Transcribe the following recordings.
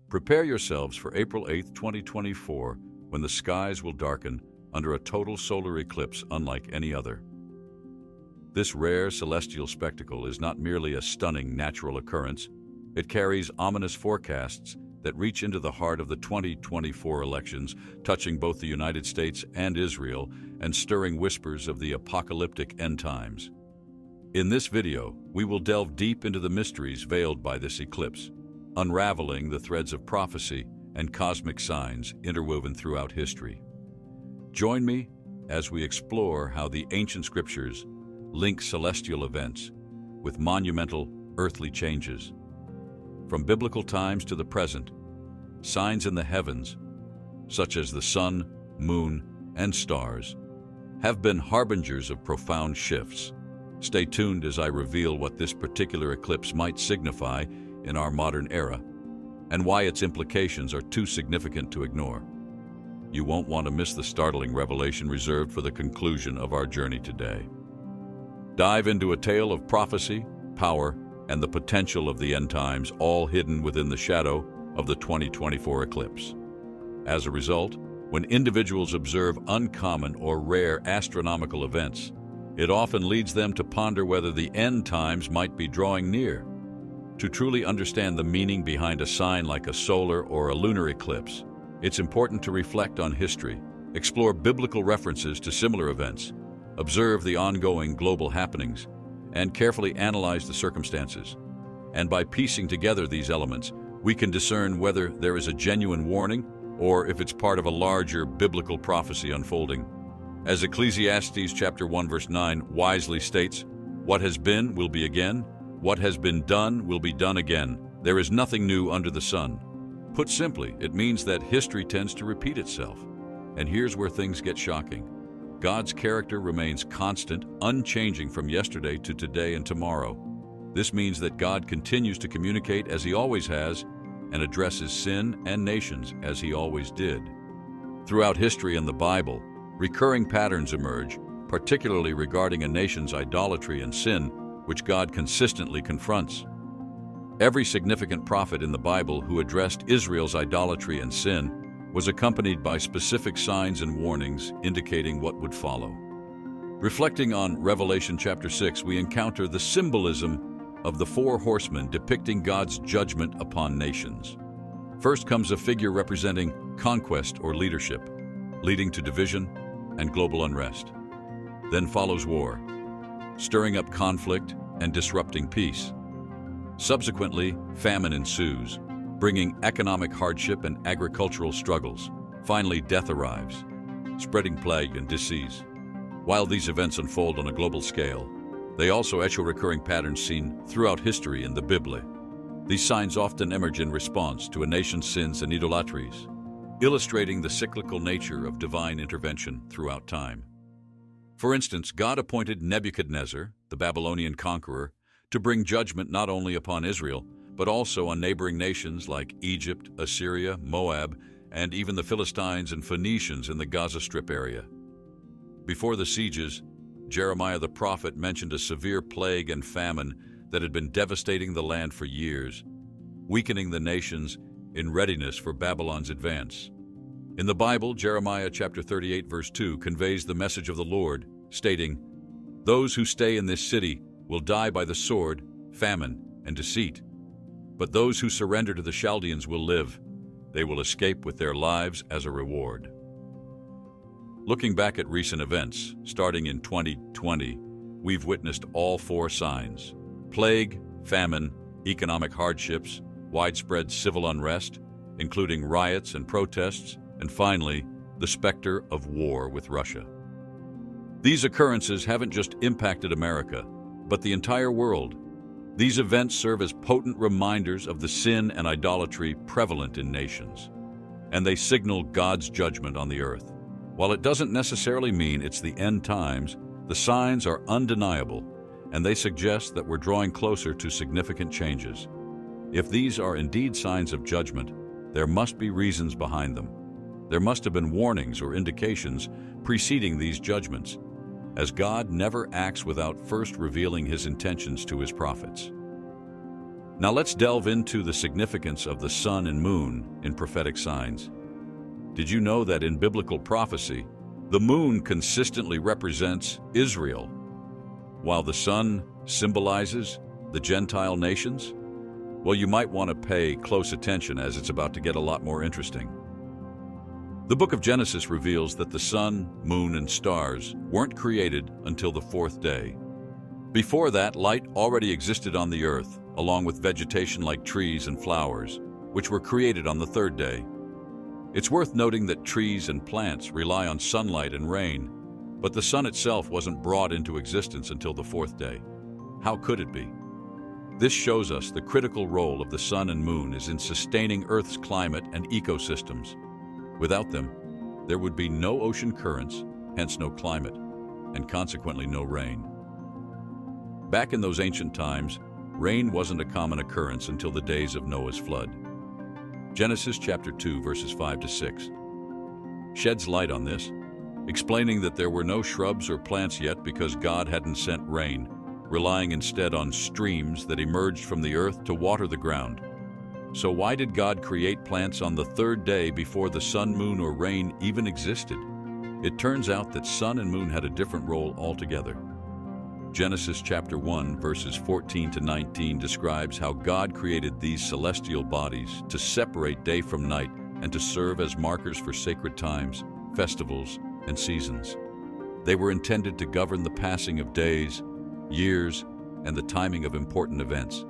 Prepare yourselves for April 8, 2024, when the skies will darken under a total solar eclipse unlike any other. This rare celestial spectacle is not merely a stunning natural occurrence, it carries ominous forecasts that reach into the heart of the 2024 elections, touching both the United States and Israel and stirring whispers of the apocalyptic end times. In this video, we will delve deep into the mysteries veiled by this eclipse, unraveling the threads of prophecy and cosmic signs interwoven throughout history. Join me as we explore how the ancient scriptures link celestial events with monumental earthly changes. From biblical times to the present, signs in the heavens, such as the sun, moon, and stars, have been harbingers of profound shifts. Stay tuned as I reveal what this particular eclipse might signify in our modern era and why its implications are too significant to ignore. You won't want to miss the startling revelation reserved for the conclusion of our journey today. Dive into a tale of prophecy, power, and the potential of the end times, all hidden within the shadow of the 2024 eclipse. As a result, when individuals observe uncommon or rare astronomical events, it often leads them to ponder whether the end times might be drawing near. To truly understand the meaning behind a sign like a solar or a lunar eclipse, it's important to reflect on history, explore biblical references to similar events, observe the ongoing global happenings, and carefully analyze the circumstances. And by piecing together these elements, we can discern whether there is a genuine warning or if it's part of a larger biblical prophecy unfolding. As Ecclesiastes chapter 1 verse 9 wisely states, "What has been will be again, what has been done will be done again. There is nothing new under the sun." Put simply, it means that history tends to repeat itself. And here's where things get shocking. God's character remains constant, unchanging from yesterday to today and tomorrow. This means that God continues to communicate as He always has and addresses sin and nations as He always did. Throughout history and the Bible, recurring patterns emerge, particularly regarding a nation's idolatry and sin, which God consistently confronts. Every significant prophet in the Bible who addressed Israel's idolatry and sin was accompanied by specific signs and warnings indicating what would follow. Reflecting on Revelation chapter 6, we encounter the symbolism of the four horsemen depicting God's judgment upon nations. First comes a figure representing conquest or leadership, leading to division and global unrest. Then follows war, stirring up conflict and disrupting peace. Subsequently, famine ensues, bringing economic hardship and agricultural struggles. Finally, death arrives, spreading plague and disease. While these events unfold on a global scale, they also echo recurring patterns seen throughout history in the Bible. These signs often emerge in response to a nation's sins and idolatries, illustrating the cyclical nature of divine intervention throughout time. For instance, God appointed Nebuchadnezzar, the Babylonian conqueror, to bring judgment not only upon Israel, but also on neighboring nations like Egypt, Assyria, Moab, and even the Philistines and Phoenicians in the Gaza Strip area. Before the sieges, Jeremiah the prophet mentioned a severe plague and famine that had been devastating the land for years, weakening the nations in readiness for Babylon's advance. In the Bible, Jeremiah chapter 38 verse 2 conveys the message of the Lord, stating, "Those who stay in this city will die by the sword, famine, and deceit. But those who surrender to the Chaldeans will live. They will escape with their lives as a reward." Looking back at recent events, starting in 2020, we've witnessed all four signs: plague, famine, economic hardships, widespread civil unrest, including riots and protests, and finally, the specter of war with Russia. These occurrences haven't just impacted America, but the entire world. These events serve as potent reminders of the sin and idolatry prevalent in nations, and they signal God's judgment on the earth. While it doesn't necessarily mean it's the end times, the signs are undeniable, and they suggest that we're drawing closer to significant changes. If these are indeed signs of judgment, there must be reasons behind them. There must have been warnings or indications preceding these judgments, as God never acts without first revealing His intentions to His prophets. Now let's delve into the significance of the sun and moon in prophetic signs. Did you know that in biblical prophecy, the moon consistently represents Israel, while the sun symbolizes the Gentile nations? Well, you might want to pay close attention as it's about to get a lot more interesting. The book of Genesis reveals that the sun, moon, and stars weren't created until the fourth day. Before that, light already existed on the earth, along with vegetation like trees and flowers, which were created on the third day. It's worth noting that trees and plants rely on sunlight and rain, but the sun itself wasn't brought into existence until the fourth day. How could it be? This shows us the critical role of the sun and moon is in sustaining Earth's climate and ecosystems. Without them, there would be no ocean currents, hence no climate, and consequently no rain. Back in those ancient times, rain wasn't a common occurrence until the days of Noah's flood. Genesis chapter 2, verses 5 to 6 sheds light on this, explaining that there were no shrubs or plants yet because God hadn't sent rain, relying instead on streams that emerged from the earth to water the ground. So why did God create plants on the third day before the sun, moon, or rain even existed? It turns out that sun and moon had a different role altogether. Genesis chapter 1, verses 14 to 19 describes how God created these celestial bodies to separate day from night and to serve as markers for sacred times, festivals, and seasons. They were intended to govern the passing of days, years, and the timing of important events.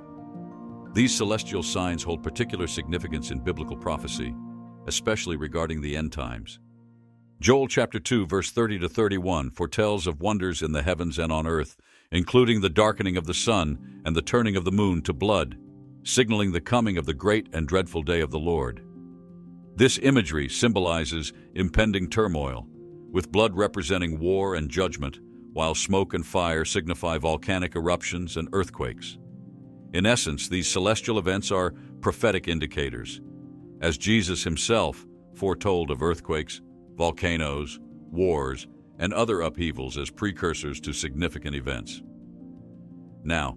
These celestial signs hold particular significance in biblical prophecy, especially regarding the end times. Joel chapter 2, verse 30 to 31 foretells of wonders in the heavens and on earth, including the darkening of the sun and the turning of the moon to blood, signaling the coming of the great and dreadful day of the Lord. This imagery symbolizes impending turmoil, with blood representing war and judgment, while smoke and fire signify volcanic eruptions and earthquakes. In essence, these celestial events are prophetic indicators, as Jesus himself foretold of earthquakes, volcanoes, wars, and other upheavals as precursors to significant events. Now,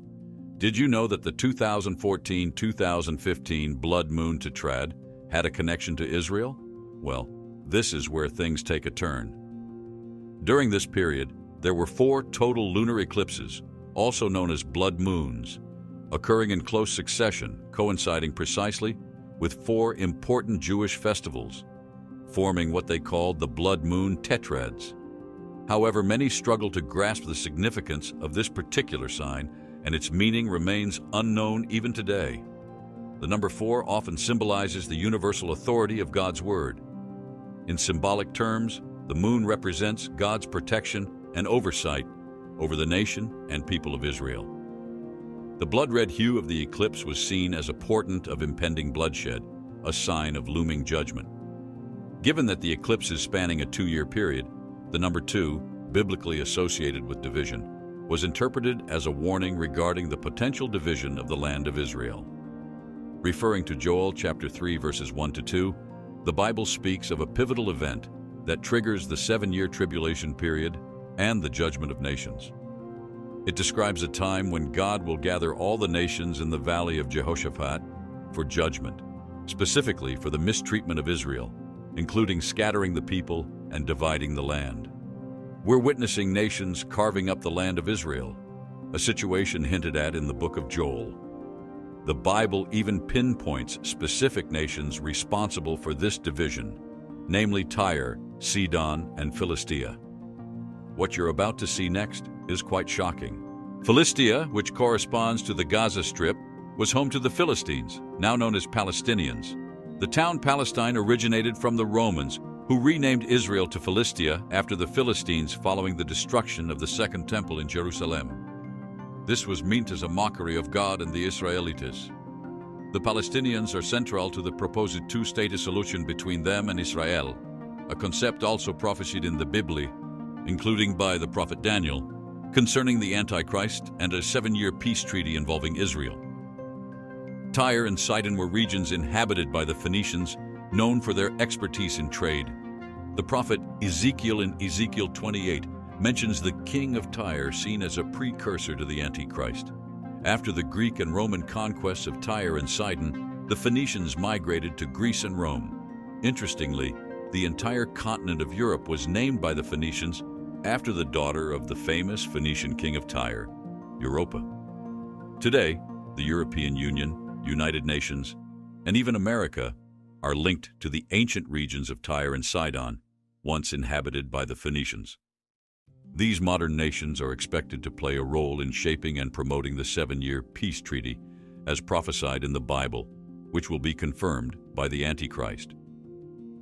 did you know that the 2014-2015 blood moon tetrad had a connection to Israel? Well, this is where things take a turn. During this period, there were 4 total lunar eclipses, also known as blood moons, occurring in close succession, coinciding precisely with 4 important Jewish festivals, forming what they called the blood moon tetrads. However, many struggle to grasp the significance of this particular sign, and its meaning remains unknown even today. The number 4 often symbolizes the universal authority of God's word. In symbolic terms, the moon represents God's protection and oversight over the nation and people of Israel. The blood-red hue of the eclipse was seen as a portent of impending bloodshed, a sign of looming judgment. Given that the eclipse is spanning a 2-year period, the number 2, biblically associated with division, was interpreted as a warning regarding the potential division of the land of Israel. Referring to Joel chapter 3, verses 1 to 2, the Bible speaks of a pivotal event that triggers the 7-year tribulation period and the judgment of nations. It describes a time when God will gather all the nations in the valley of Jehoshaphat for judgment, specifically for the mistreatment of Israel, including scattering the people and dividing the land. We're witnessing nations carving up the land of Israel, a situation hinted at in the book of Joel. The Bible even pinpoints specific nations responsible for this division, namely Tyre, Sidon, and Philistia. What you're about to see next is quite shocking. Philistia, which corresponds to the Gaza Strip, was home to the Philistines, now known as Palestinians. The town Palestine originated from the Romans, who renamed Israel to Philistia after the Philistines following the destruction of the Second Temple in Jerusalem. This was meant as a mockery of God and the Israelites. The Palestinians are central to the proposed 2-state solution between them and Israel, a concept also prophesied in the Bible, including by the prophet Daniel, concerning the Antichrist and a 7-year peace treaty involving Israel. Tyre and Sidon were regions inhabited by the Phoenicians, known for their expertise in trade. The prophet Ezekiel in Ezekiel 28 mentions the king of Tyre seen as a precursor to the Antichrist, After the Greek and Roman conquests of Tyre and Sidon, the Phoenicians migrated to Greece and Rome. Interestingly, the entire continent of Europe was named by the Phoenicians after the daughter of the famous Phoenician king of Tyre, Europa. Today, the European Union, United Nations, and even America are linked to the ancient regions of Tyre and Sidon, once inhabited by the Phoenicians. These modern nations are expected to play a role in shaping and promoting the 7-year peace treaty, as prophesied in the Bible, which will be confirmed by the Antichrist.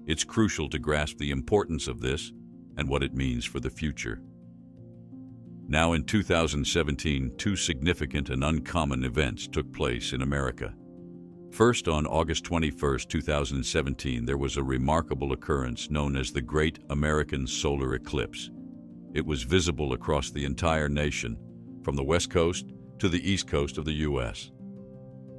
It's crucial to grasp the importance of this and what it means for the future. Now in 2017, two significant and uncommon events took place in America. First, on August 21, 2017, there was a remarkable occurrence known as the Great American Solar Eclipse. It was visible across the entire nation, from the West Coast to the East Coast of the U.S.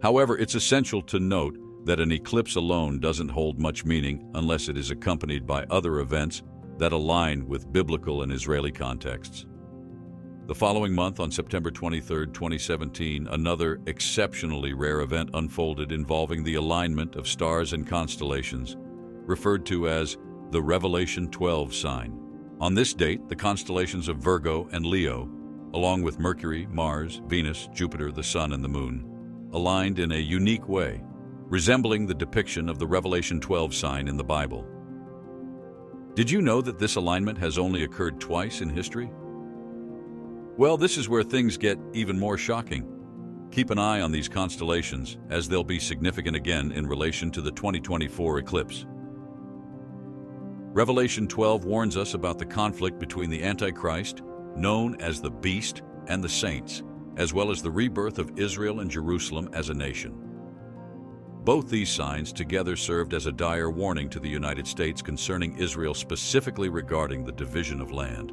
However, it's essential to note that an eclipse alone doesn't hold much meaning unless it is accompanied by other events that align with biblical and Israeli contexts. The following month, on September 23, 2017, another exceptionally rare event unfolded involving the alignment of stars and constellations, referred to as the Revelation 12 sign. On this date, the constellations of Virgo and Leo, along with Mercury, Mars, Venus, Jupiter, the Sun, and the Moon, aligned in a unique way, resembling the depiction of the Revelation 12 sign in the Bible. Did you know that this alignment has only occurred twice in history? Well, this is where things get even more shocking. Keep an eye on these constellations, as they'll be significant again in relation to the 2024 eclipse. Revelation 12 warns us about the conflict between the Antichrist, known as the Beast, and the saints, as well as the rebirth of Israel and Jerusalem as a nation. Both these signs together served as a dire warning to the United States concerning Israel, specifically regarding the division of land.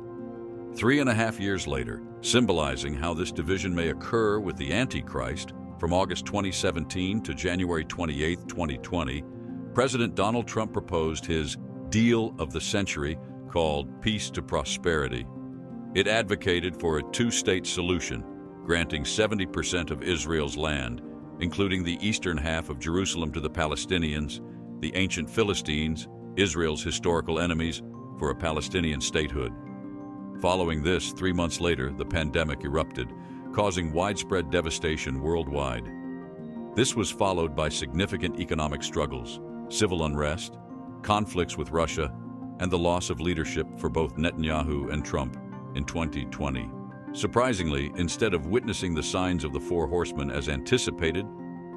3.5 years later, symbolizing how this division may occur with the Antichrist, from August 2017 to January 28, 2020, President Donald Trump proposed his deal of the century called Peace to Prosperity. It advocated for a two-state solution, granting 70% of Israel's land, including the eastern half of Jerusalem, to the Palestinians, the ancient Philistines, Israel's historical enemies, for a Palestinian statehood. Following this, 3 months later, the pandemic erupted, causing widespread devastation worldwide. This was followed by significant economic struggles, civil unrest, conflicts with Russia, and the loss of leadership for both Netanyahu and Trump in 2020. Surprisingly, instead of witnessing the signs of the four horsemen as anticipated,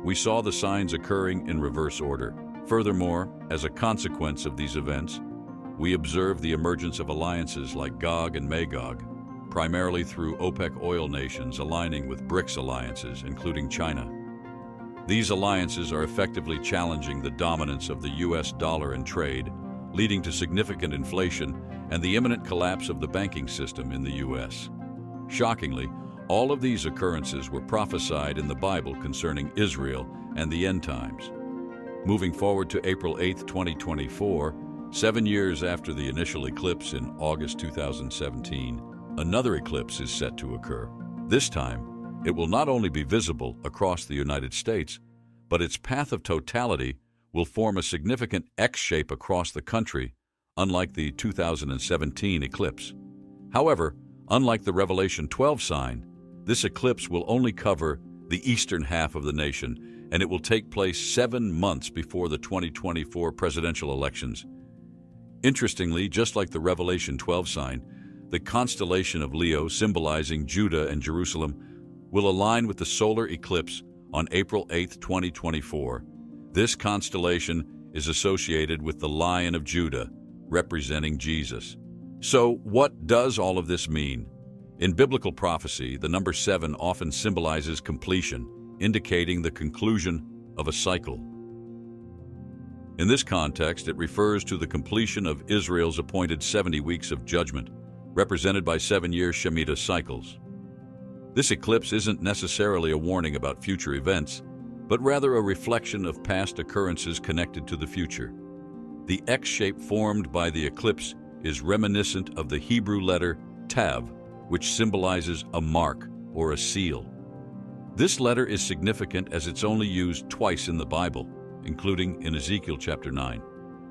we saw the signs occurring in reverse order. Furthermore, as a consequence of these events, we observed the emergence of alliances like Gog and Magog, primarily through OPEC oil nations aligning with BRICS alliances, including China. These alliances are effectively challenging the dominance of the U.S. dollar in trade, leading to significant inflation and the imminent collapse of the banking system in the U.S. Shockingly, all of these occurrences were prophesied in the Bible concerning Israel and the end times. Moving forward to April 8, 2024, 7 years after the initial eclipse in August 2017, another eclipse is set to occur. This time, it will not only be visible across the United States, but its path of totality will form a significant X shape across the country, unlike the 2017 eclipse. However, unlike the Revelation 12 sign, this eclipse will only cover the eastern half of the nation, and it will take place 7 months before the 2024 presidential elections. Interestingly, just like the Revelation 12 sign, the constellation of Leo, symbolizing Judah and Jerusalem, will align with the solar eclipse on April 8, 2024. This constellation is associated with the Lion of Judah, representing Jesus. So, what does all of this mean? In biblical prophecy, the number 7 often symbolizes completion, indicating the conclusion of a cycle. In this context, it refers to the completion of Israel's appointed 70 weeks of judgment, represented by 7-year Shemitah cycles. This eclipse isn't necessarily a warning about future events, but rather a reflection of past occurrences connected to the future. The X shape formed by the eclipse is reminiscent of the Hebrew letter Tav, which symbolizes a mark or a seal. This letter is significant as it's only used twice in the Bible, including in Ezekiel chapter 9,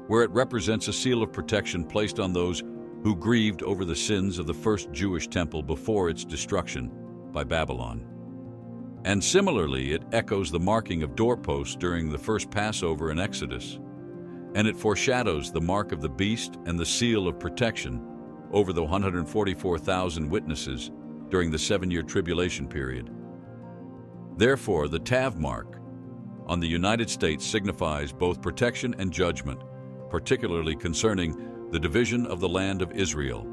where it represents a seal of protection placed on those who grieved over the sins of the first Jewish temple before its destruction by Babylon. And similarly, it echoes the marking of doorposts during the first Passover in Exodus, and it foreshadows the mark of the beast and the seal of protection over the 144,000 witnesses during the 7-year tribulation period. Therefore, the Tav mark on the United States signifies both protection and judgment, particularly concerning the division of the land of Israel.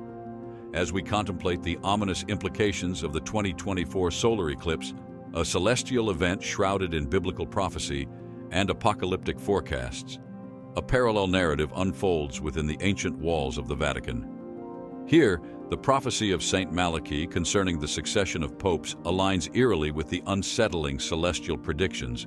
As we contemplate the ominous implications of the 2024 solar eclipse, a celestial event shrouded in biblical prophecy and apocalyptic forecasts, a parallel narrative unfolds within the ancient walls of the Vatican. Here, the prophecy of Saint Malachi concerning the succession of popes aligns eerily with the unsettling celestial predictions,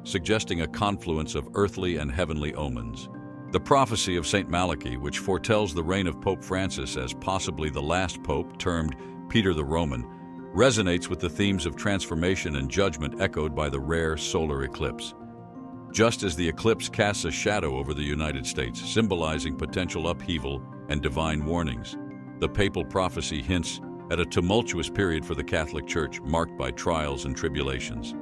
suggesting a confluence of earthly and heavenly omens. The prophecy of Saint Malachi, which foretells the reign of Pope Francis as possibly the last pope, termed Peter the Roman, resonates with the themes of transformation and judgment echoed by the rare solar eclipse. Just as the eclipse casts a shadow over the United States, symbolizing potential upheaval and divine warnings, the papal prophecy hints at a tumultuous period for the Catholic Church marked by trials and tribulations.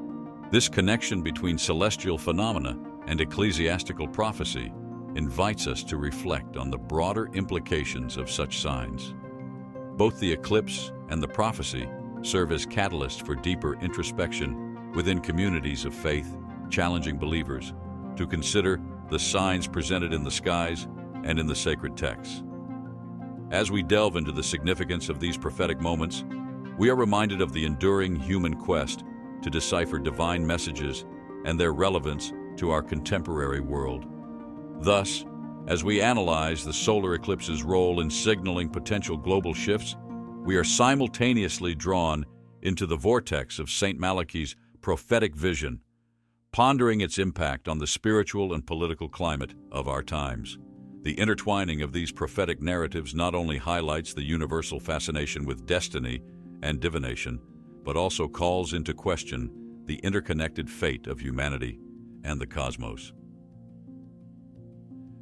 This connection between celestial phenomena and ecclesiastical prophecy invites us to reflect on the broader implications of such signs. Both the eclipse and the prophecy serve as catalysts for deeper introspection within communities of faith, challenging believers to consider the signs presented in the skies and in the sacred texts. As we delve into the significance of these prophetic moments, we are reminded of the enduring human quest to decipher divine messages and their relevance to our contemporary world. Thus, as we analyze the solar eclipse's role in signaling potential global shifts, we are simultaneously drawn into the vortex of Saint Malachi's prophetic vision, pondering its impact on the spiritual and political climate of our times. The intertwining of these prophetic narratives not only highlights the universal fascination with destiny and divination, but also calls into question the interconnected fate of humanity and the cosmos.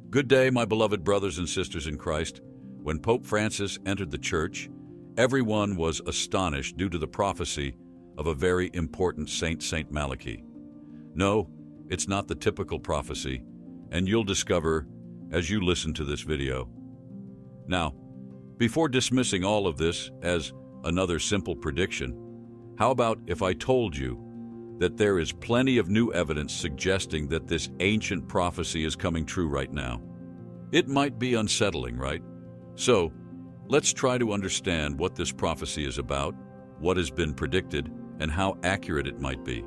Good day, my beloved brothers and sisters in Christ. When Pope Francis entered the Church, everyone was astonished due to the prophecy of a very important saint, Saint Malachi. No, it's not the typical prophecy, and you'll discover as you listen to this video. Now, before dismissing all of this as another simple prediction, how about if I told you that there is plenty of new evidence suggesting that this ancient prophecy is coming true right now? It might be unsettling, right? So, let's try to understand what this prophecy is about, what has been predicted, and how accurate it might be.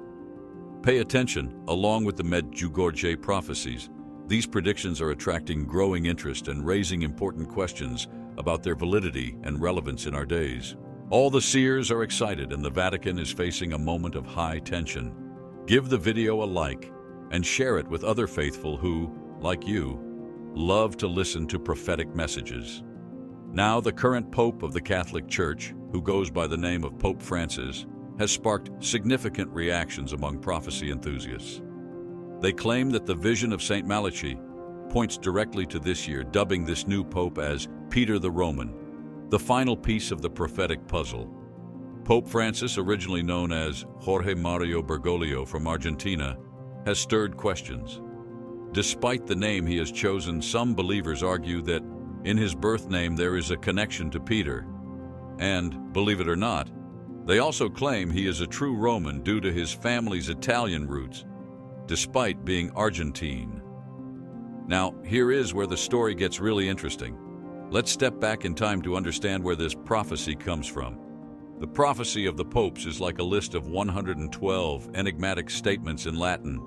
Pay attention, along with the Medjugorje prophecies. These predictions are attracting growing interest and raising important questions about their validity and relevance in our days. All the seers are excited, and the Vatican is facing a moment of high tension. Give the video a like and share it with other faithful who, like you, love to listen to prophetic messages. Now, the current Pope of the Catholic Church, who goes by the name of Pope Francis, has sparked significant reactions among prophecy enthusiasts. They claim that the vision of Saint Malachi points directly to this year, dubbing this new pope as Peter the Roman, the final piece of the prophetic puzzle. Pope Francis, originally known as Jorge Mario Bergoglio from Argentina, has stirred questions. Despite the name he has chosen, some believers argue that in his birth name there is a connection to Peter. And, believe it or not, they also claim he is a true Roman due to his family's Italian roots, despite being Argentine. Now, here is where the story gets really interesting. Let's step back in time to understand where this prophecy comes from. The prophecy of the popes is like a list of 112 enigmatic statements in Latin,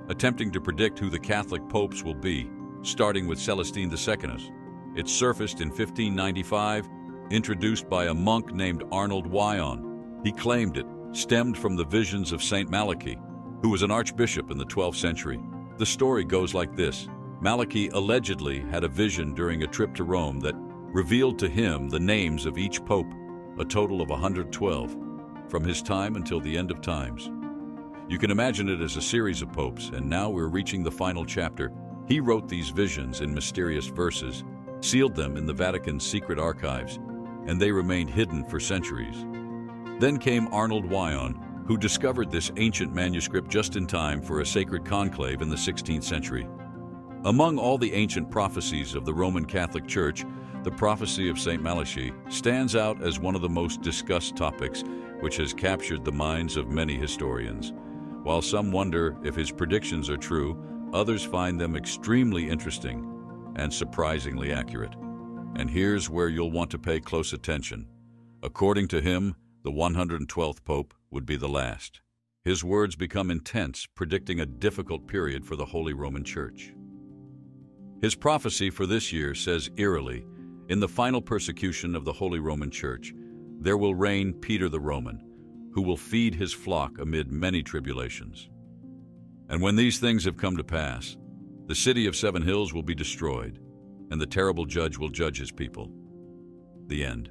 attempting to predict who the Catholic popes will be, starting with Celestine II. It surfaced in 1595, introduced by a monk named Arnold Wyon. He claimed it stemmed from the visions of Saint Malachi, who was an archbishop in the 12th century. The story goes like this. Malachi allegedly had a vision during a trip to Rome that revealed to him the names of each pope, a total of 112, from his time until the end of times. You can imagine it as a series of popes, and now we're reaching the final chapter. He wrote these visions in mysterious verses, sealed them in the Vatican's secret archives, and they remained hidden for centuries. Then came Arnold Wyon, who discovered this ancient manuscript just in time for a sacred conclave in the 16th century. Among all the ancient prophecies of the Roman Catholic Church, the prophecy of St. Malachi stands out as one of the most discussed topics, which has captured the minds of many historians. While some wonder if his predictions are true, others find them extremely interesting and surprisingly accurate. And here's where you'll want to pay close attention. According to him, the 112th Pope would be the last. His words become intense, predicting a difficult period for the Holy Roman Church. His prophecy for this year says eerily, "In the final persecution of the Holy Roman Church, there will reign Peter the Roman, who will feed his flock amid many tribulations. And when these things have come to pass, the city of 7 hills will be destroyed, and the terrible judge will judge his people." The end.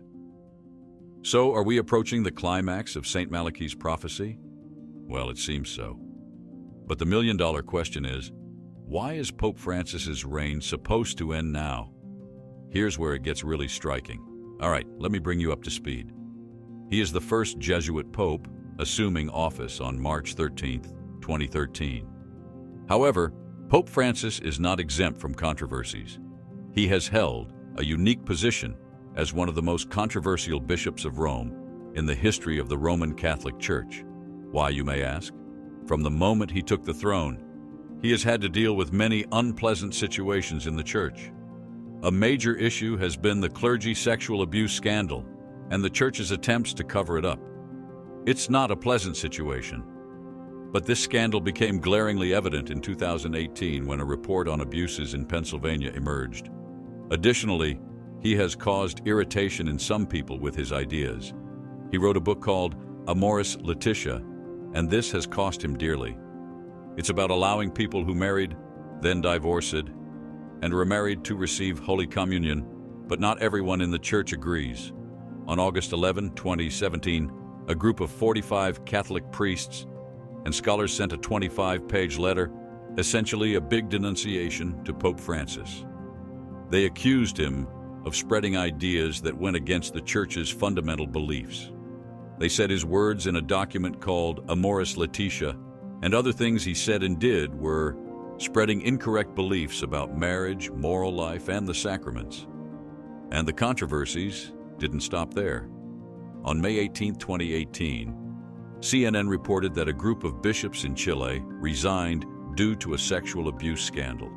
So, are we approaching the climax of St. Malachi's prophecy? Well, it seems so. But the million-dollar question is, why is Pope Francis's reign supposed to end now? Here's where it gets really striking. All right, let me bring you up to speed. He is the first Jesuit pope, assuming office on March 13, 2013. However, Pope Francis is not exempt from controversies. He has held a unique position as one of the most controversial bishops of Rome in the history of the Roman Catholic Church. Why, you may ask? From the moment he took the throne, he has had to deal with many unpleasant situations in the Church. A major issue has been the clergy sexual abuse scandal and the Church's attempts to cover it up. It's not a pleasant situation, but this scandal became glaringly evident in 2018 when a report on abuses in Pennsylvania emerged. Additionally, he has caused irritation in some people with his ideas. He wrote a book called Amoris Laetitia, and this has cost him dearly. It's about allowing people who married, then divorced, and remarried to receive Holy Communion, but not everyone in the Church agrees. On August 11, 2017, a group of 45 Catholic priests and scholars sent a 25-page letter, essentially a big denunciation to Pope Francis. They accused him of spreading ideas that went against the Church's fundamental beliefs. They said his words in a document called Amoris Laetitia and other things he said and did were spreading incorrect beliefs about marriage, moral life, and the sacraments. And the controversies didn't stop there. On May 18, 2018, CNN reported that a group of bishops in Chile resigned due to a sexual abuse scandal.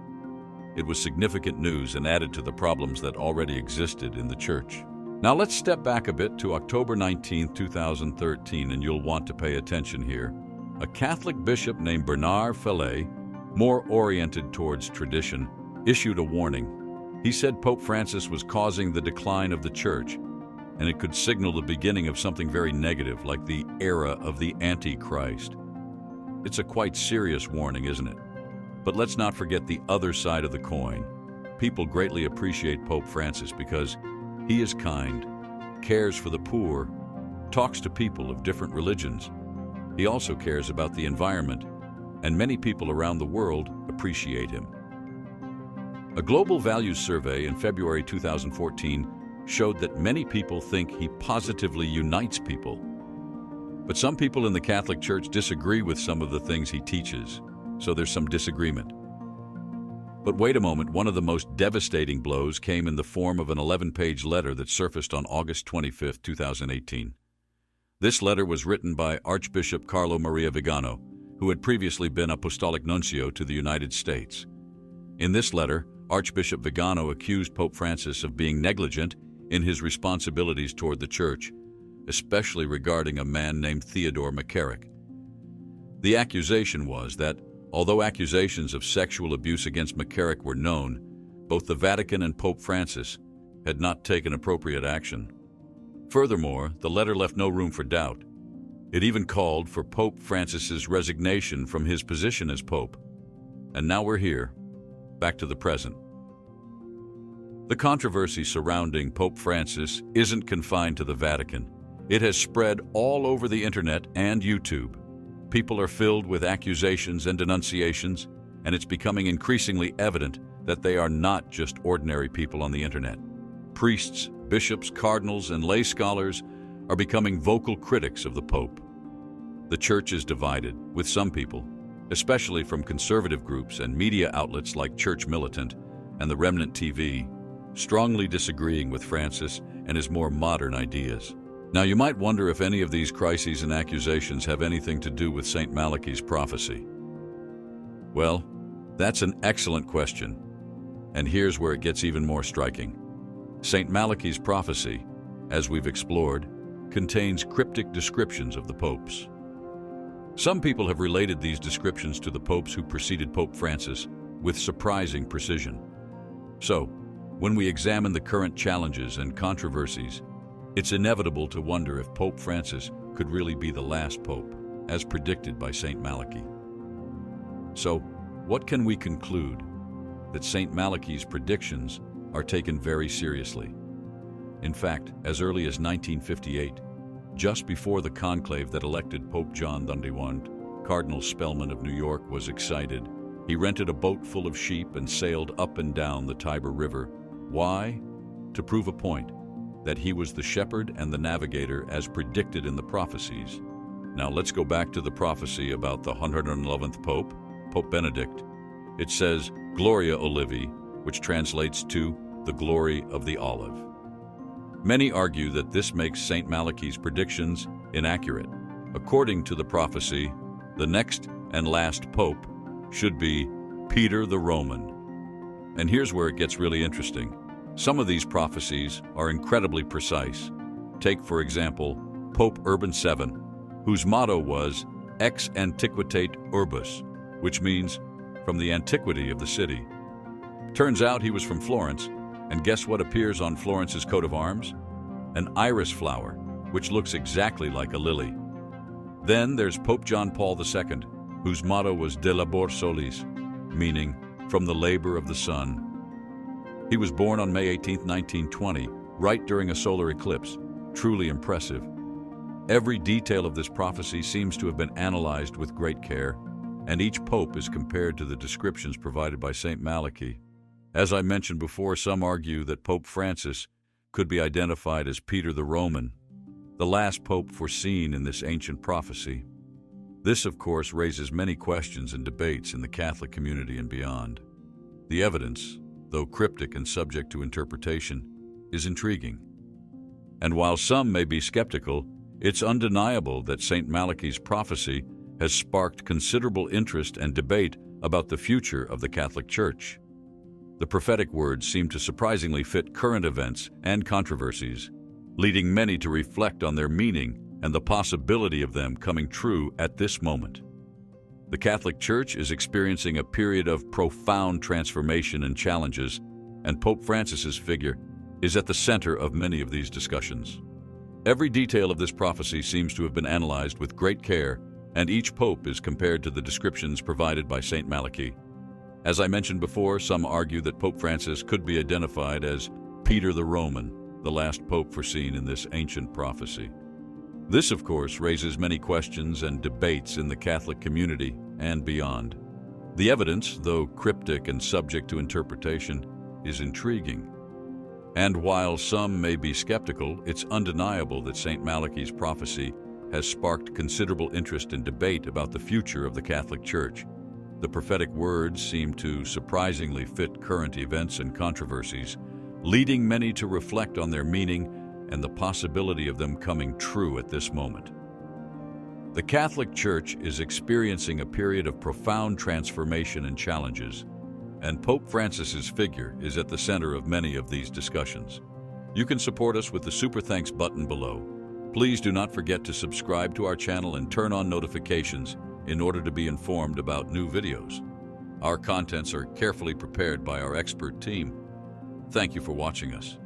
It was significant news and added to the problems that already existed in the Church. Now let's step back a bit to October 19, 2013, and you'll want to pay attention here. A Catholic bishop named Bernard Fillet, more oriented towards tradition, issued a warning. He said Pope Francis was causing the decline of the Church, and it could signal the beginning of something very negative, like the era of the Antichrist. It's a quite serious warning, isn't it? But let's not forget the other side of the coin. People greatly appreciate Pope Francis because he is kind, cares for the poor, talks to people of different religions. He also cares about the environment, and many people around the world appreciate him. A global values survey in February 2014 showed that many people think he positively unites people. But some people in the Catholic Church disagree with some of the things he teaches, so there's some disagreement. But wait a moment, one of the most devastating blows came in the form of an 11-page letter that surfaced on August 25, 2018. This letter was written by Archbishop Carlo Maria Vigano, who had previously been Apostolic Nuncio to the United States. In this letter, Archbishop Vigano accused Pope Francis of being negligent in his responsibilities toward the Church, especially regarding a man named Theodore McCarrick. The accusation was that, although accusations of sexual abuse against McCarrick were known, both the Vatican and Pope Francis had not taken appropriate action. Furthermore, the letter left no room for doubt. It even called for Pope Francis's resignation from his position as Pope. And now we're here, back to the present. The controversy surrounding Pope Francis isn't confined to the Vatican. It has spread all over the internet and YouTube. People are filled with accusations and denunciations, and it's becoming increasingly evident that they are not just ordinary people on the internet. Priests, bishops, cardinals, and lay scholars are becoming vocal critics of the Pope. The Church is divided, with some people, especially from conservative groups and media outlets like Church Militant and the Remnant TV, strongly disagreeing with Francis and his more modern ideas. Now, you might wonder if any of these crises and accusations have anything to do with St. Malachi's prophecy. Well, that's an excellent question, and here's where it gets even more striking. St. Malachi's prophecy, as we've explored, contains cryptic descriptions of the popes. Some people have related these descriptions to the popes who preceded Pope Francis with surprising precision. So, when we examine the current challenges and controversies, it's inevitable to wonder if Pope Francis could really be the last pope, as predicted by St. Malachi. So, what can we conclude? That St. Malachi's predictions are taken very seriously. In fact, as early as 1958, just before the conclave that elected Pope John XXI, Cardinal Spellman of New York was excited. He rented a boat full of sheep and sailed up and down the Tiber River. Why? To prove a point, that he was the shepherd and the navigator as predicted in the prophecies. Now let's go back to the prophecy about the 111th Pope, Pope Benedict. It says, Gloria Olivi, which translates to the glory of the olive. Many argue that this makes St. Malachi's predictions inaccurate. According to the prophecy, the next and last pope should be Peter the Roman. And here's where it gets really interesting. Some of these prophecies are incredibly precise. Take, for example, Pope Urban VII, whose motto was Ex Antiquitate Urbis, which means from the antiquity of the city. Turns out he was from Florence, and guess what appears on Florence's coat of arms? An iris flower, which looks exactly like a lily. Then there's Pope John Paul II, whose motto was De Labor Solis, meaning from the labor of the sun. He was born on May 18, 1920, right during a solar eclipse. Truly impressive. Every detail of this prophecy seems to have been analyzed with great care, and each pope is compared to the descriptions provided by St. Malachi. As I mentioned before, some argue that Pope Francis could be identified as Peter the Roman, the last pope foreseen in this ancient prophecy. This, of course, raises many questions and debates in the Catholic community and beyond. The evidence, though cryptic and subject to interpretation, is intriguing. And while some may be skeptical, it's undeniable that St. Malachi's prophecy has sparked considerable interest and debate about the future of the Catholic Church. The prophetic words seem to surprisingly fit current events and controversies, leading many to reflect on their meaning and the possibility of them coming true at this moment. The Catholic Church is experiencing a period of profound transformation and challenges, and Pope Francis's figure is at the center of many of these discussions. Every detail of this prophecy seems to have been analyzed with great care, and each pope is compared to the descriptions provided by St. Malachi. As I mentioned before, some argue that Pope Francis could be identified as Peter the Roman, the last pope foreseen in this ancient prophecy. This, of course, raises many questions and debates in the Catholic community and beyond. The evidence, though cryptic and subject to interpretation, is intriguing. And while some may be skeptical, it's undeniable that St. Malachi's prophecy has sparked considerable interest and debate about the future of the Catholic Church. The prophetic words seem to surprisingly fit current events and controversies, leading many to reflect on their meaning and the possibility of them coming true at this moment. The Catholic Church is experiencing a period of profound transformation and challenges, and Pope Francis's figure is at the center of many of these discussions. You can support us with the Super Thanks button below. Please do not forget to subscribe to our channel and turn on notifications in order to be informed about new videos. Our contents are carefully prepared by our expert team. Thank you for watching us.